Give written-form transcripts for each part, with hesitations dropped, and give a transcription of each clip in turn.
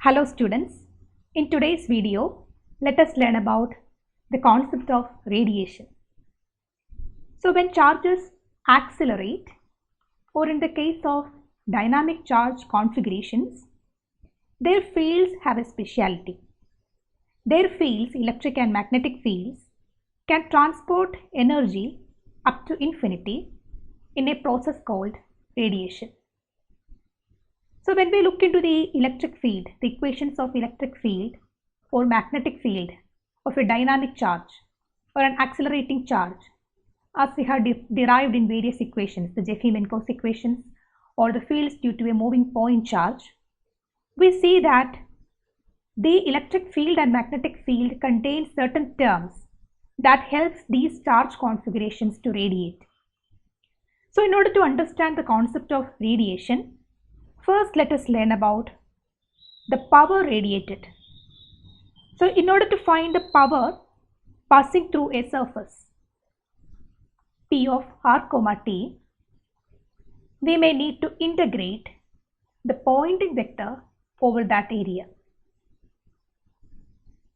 Hello students, in today's video, let us learn about the concept of radiation. So when charges accelerate, or in the case of dynamic charge configurations, their fields have a speciality. Their fields, electric and magnetic fields, can transport energy up to infinity in a process called radiation. So when we look into the electric field, the equations of electric field or magnetic field of a dynamic charge or an accelerating charge, as we have derived in various equations, the Jeffy-Minkowski equations or the fields due to a moving point charge, we see that the electric field and magnetic field contain certain terms that helps these charge configurations to radiate. So in order to understand the concept of radiation, first, let us learn about the power radiated. So in order to find the power passing through a surface P of r comma t, we may need to integrate the Poynting vector over that area.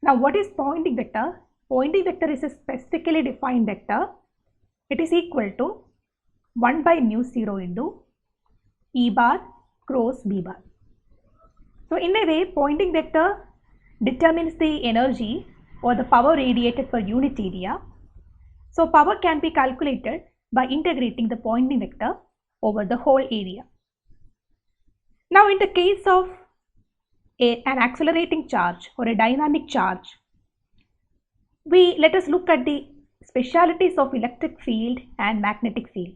Now what is Poynting vector? Poynting vector is a specifically defined vector. It is equal to 1 by mu 0 into E bar cross B bar. So in a way, Poynting vector determines the energy or the power radiated per unit area. So power can be calculated by integrating the Poynting vector over the whole area. Now in the case of an accelerating charge or a dynamic charge, let us look at the specialities of electric field and magnetic field.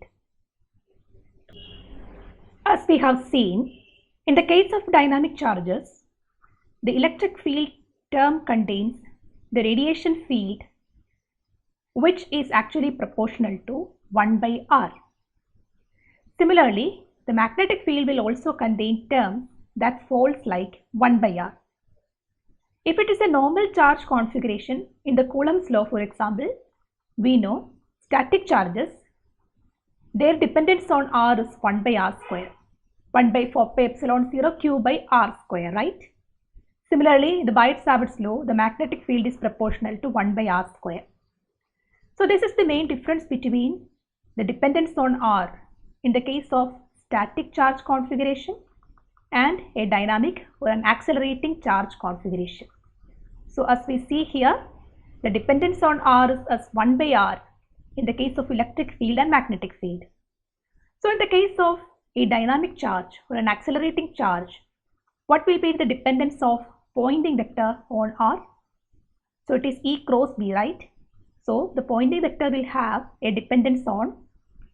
As we have seen, in the case of dynamic charges, the electric field term contains the radiation field, which is actually proportional to 1 by r. Similarly, the magnetic field will also contain terms that folds like 1 by r. If it is a normal charge configuration in the Coulomb's law, for example, we know static charges, their dependence on r is 1 by r square, 1 by 4 pi epsilon 0 q by r square, right? Similarly, the Biot-Savart's law, the magnetic field is proportional to 1 by r square. So this is the main difference between the dependence on r in the case of static charge configuration and a dynamic or an accelerating charge configuration. So as we see here, the dependence on r is as 1 by r in the case of electric field and magnetic field. So in the case of a dynamic charge or an accelerating charge, what will be the dependence of Poynting vector on r? So it is E cross B, right? So the Poynting vector will have a dependence on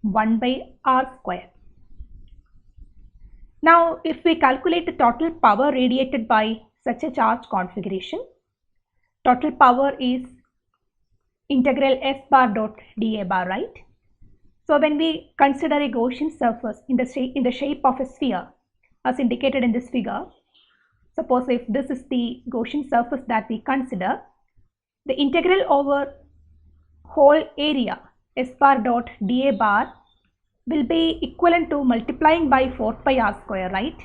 1 by r square. Now if we calculate the total power radiated by such a charge configuration, total power is integral S bar dot dA bar, right? So when we consider a Gaussian surface in the shape of a sphere as indicated in this figure, suppose if this is the Gaussian surface that we consider, the integral over whole area S bar dot dA bar will be equivalent to multiplying by 4 pi r square, right?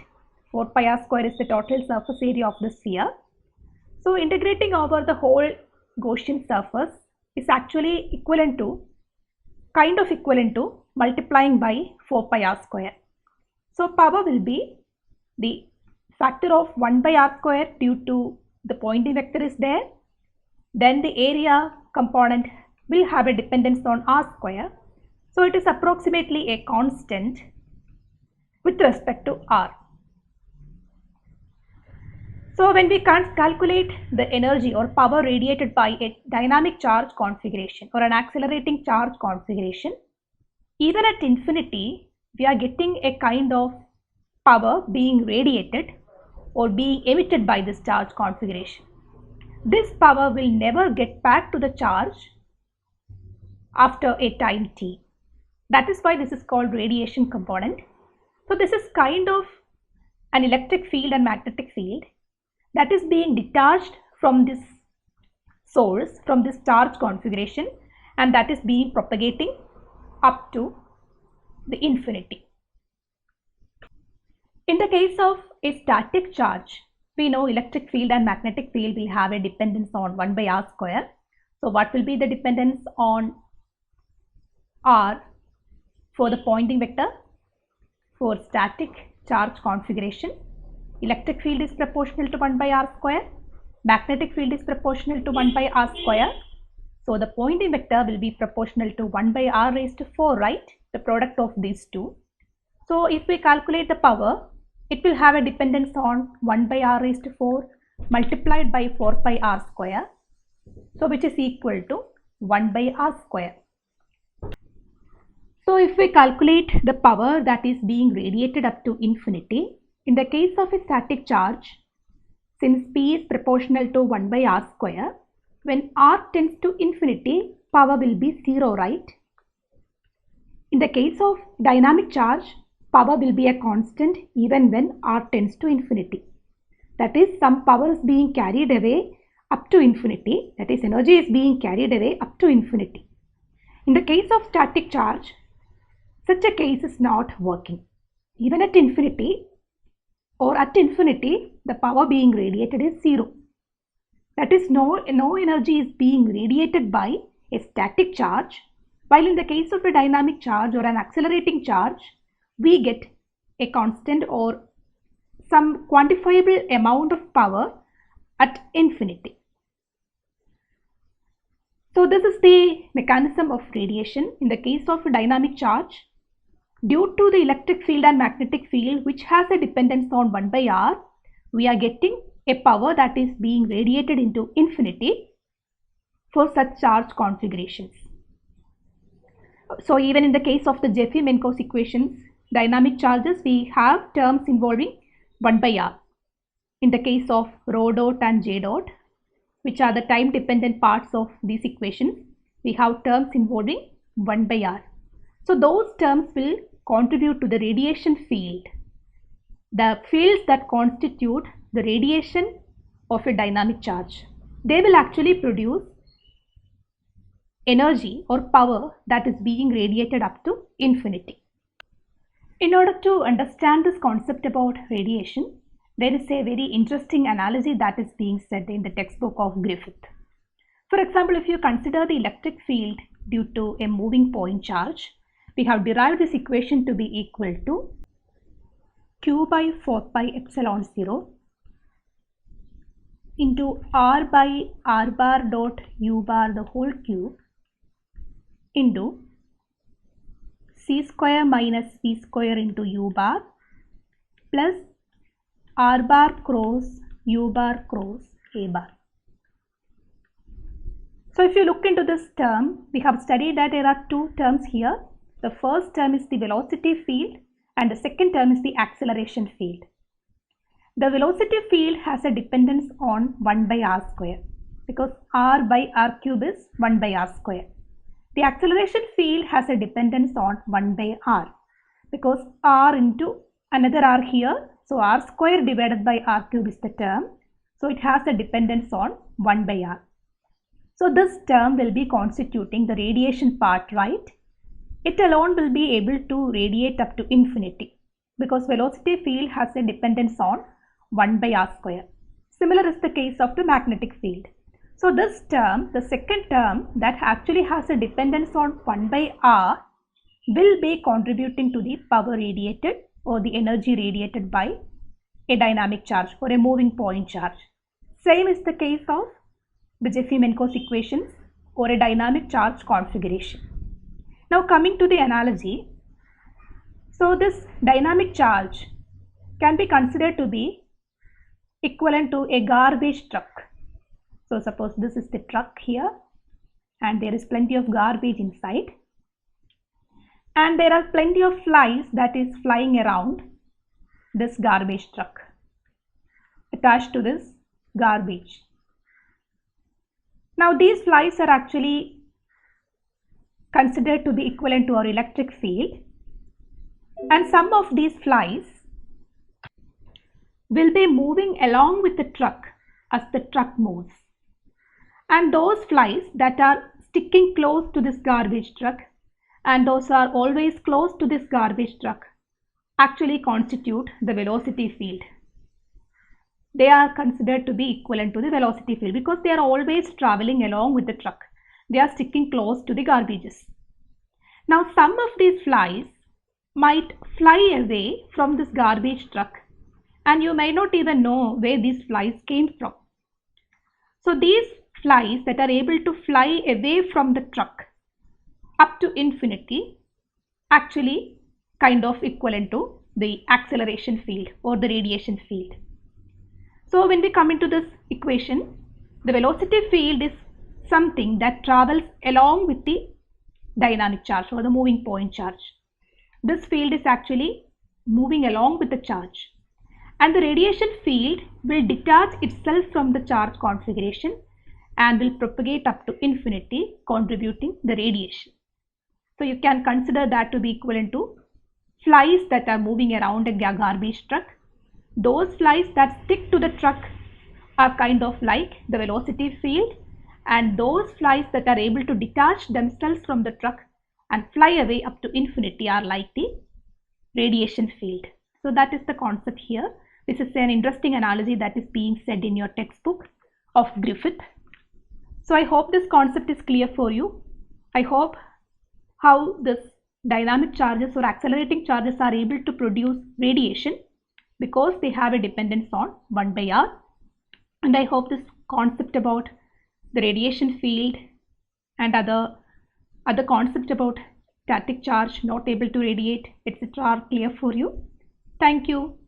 4 pi r square is the total surface area of the sphere. So integrating over the whole Gaussian surface is actually equivalent to multiplying by 4 pi r square. So power will be the factor of 1 by r square due to the Poynting vector is there. Then the area component will have a dependence on r square. So it is approximately a constant with respect to r. So when we calculate the energy or power radiated by a dynamic charge configuration or an accelerating charge configuration, even at infinity, we are getting a kind of power being radiated or being emitted by this charge configuration. This power will never get back to the charge after a time t. That is why this is called radiation component. So this is kind of an electric field and magnetic field that is being detached from this source, from this charge configuration, and that is being propagating up to the infinity. In the case of a static charge, we know electric field and magnetic field will have a dependence on 1 by r square. So what will be the dependence on r for the Poynting vector? For static charge configuration, electric field is proportional to 1 by r square, magnetic field is proportional to 1 by r square. So the Poynting vector will be proportional to 1 by r raised to 4, right? The product of these two. So if we calculate the power, it will have a dependence on 1 by r raised to 4 multiplied by 4 pi r square. So which is equal to 1 by r square. So if we calculate the power that is being radiated up to infinity, in the case of a static charge, since P is proportional to 1 by r square, when r tends to infinity, power will be 0, right? In the case of dynamic charge, power will be a constant even when r tends to infinity. That is, some power is being carried away up to infinity, that is, energy is being carried away up to infinity. In the case of static charge, such a case is not working. Even at infinity or at infinity, the power being radiated is 0. That is, no energy is being radiated by a static charge, while in the case of a dynamic charge or an accelerating charge, we get a constant or some quantifiable amount of power at infinity. So this is the mechanism of radiation. In the case of a dynamic charge, due to the electric field and magnetic field which has a dependence on 1 by r, we are getting a power that is being radiated into infinity for such charge configurations. So even in the case of the Jeffy-Menkos equations, dynamic charges, we have terms involving 1 by r. In the case of rho dot and j dot, which are the time dependent parts of these equations, we have terms involving 1 by r. So those terms will contribute to the radiation field, the fields that constitute the radiation of a dynamic charge. They will actually produce energy or power that is being radiated up to infinity. In order to understand this concept about radiation, there is a very interesting analogy that is being said in the textbook of Griffith. For example, if you consider the electric field due to a moving point charge, we have derived this equation to be equal to Q by 4 pi epsilon 0 into R by R bar dot U bar the whole cube into C square minus P square into U bar plus R bar cross U bar cross A bar. So if you look into this term, we have studied that there are two terms here. The first term is the velocity field and the second term is the acceleration field. The velocity field has a dependence on 1 by r square because r by r cube is 1 by r square. The acceleration field has a dependence on 1 by r because r into another r here. So r square divided by r cube is the term. So it has a dependence on 1 by r. So this term will be constituting the radiation part, right? It alone will be able to radiate up to infinity because velocity field has a dependence on 1 by r square. Similar is the case of the magnetic field. So this term, the second term that actually has a dependence on 1 by r, will be contributing to the power radiated or the energy radiated by a dynamic charge or a moving point charge. Same is the case of the Jeffy-Menkos equations or a dynamic charge configuration. Now coming to the analogy, so this dynamic charge can be considered to be equivalent to a garbage truck. So suppose this is the truck here and there is plenty of garbage inside and there are plenty of flies that is flying around this garbage truck attached to this garbage. Now these flies are actually considered to be equivalent to our electric field, and some of these flies will be moving along with the truck as the truck moves, and those flies that are sticking close to this garbage truck and those are always close to this garbage truck actually constitute the velocity field. they are considered to be equivalent to the velocity field because they are always traveling along with the truck. They are sticking close to the garbages. Now some of these flies might fly away from this garbage truck and you may not even know where these flies came from. So these flies that are able to fly away from the truck up to infinity actually kind of equivalent to the acceleration field or the radiation field. So when we come into this equation, the velocity field is something that travels along with the dynamic charge or the moving point charge. This field is actually moving along with the charge, and the radiation field will detach itself from the charge configuration and will propagate up to infinity, contributing the radiation. So you can consider that to be equivalent to flies that are moving around a garbage truck. Those flies that stick to the truck are kind of like the velocity field, and those flies that are able to detach themselves from the truck and fly away up to infinity are like the radiation field. So that is the concept here. This is an interesting analogy that is being said in your textbook of Griffith. So I hope this concept is clear for you. I hope how this dynamic charges or accelerating charges are able to produce radiation because they have a dependence on 1 by r. And I hope this concept about the radiation field and other concept about static charge not able to radiate, etc. are clear for you. Thank you.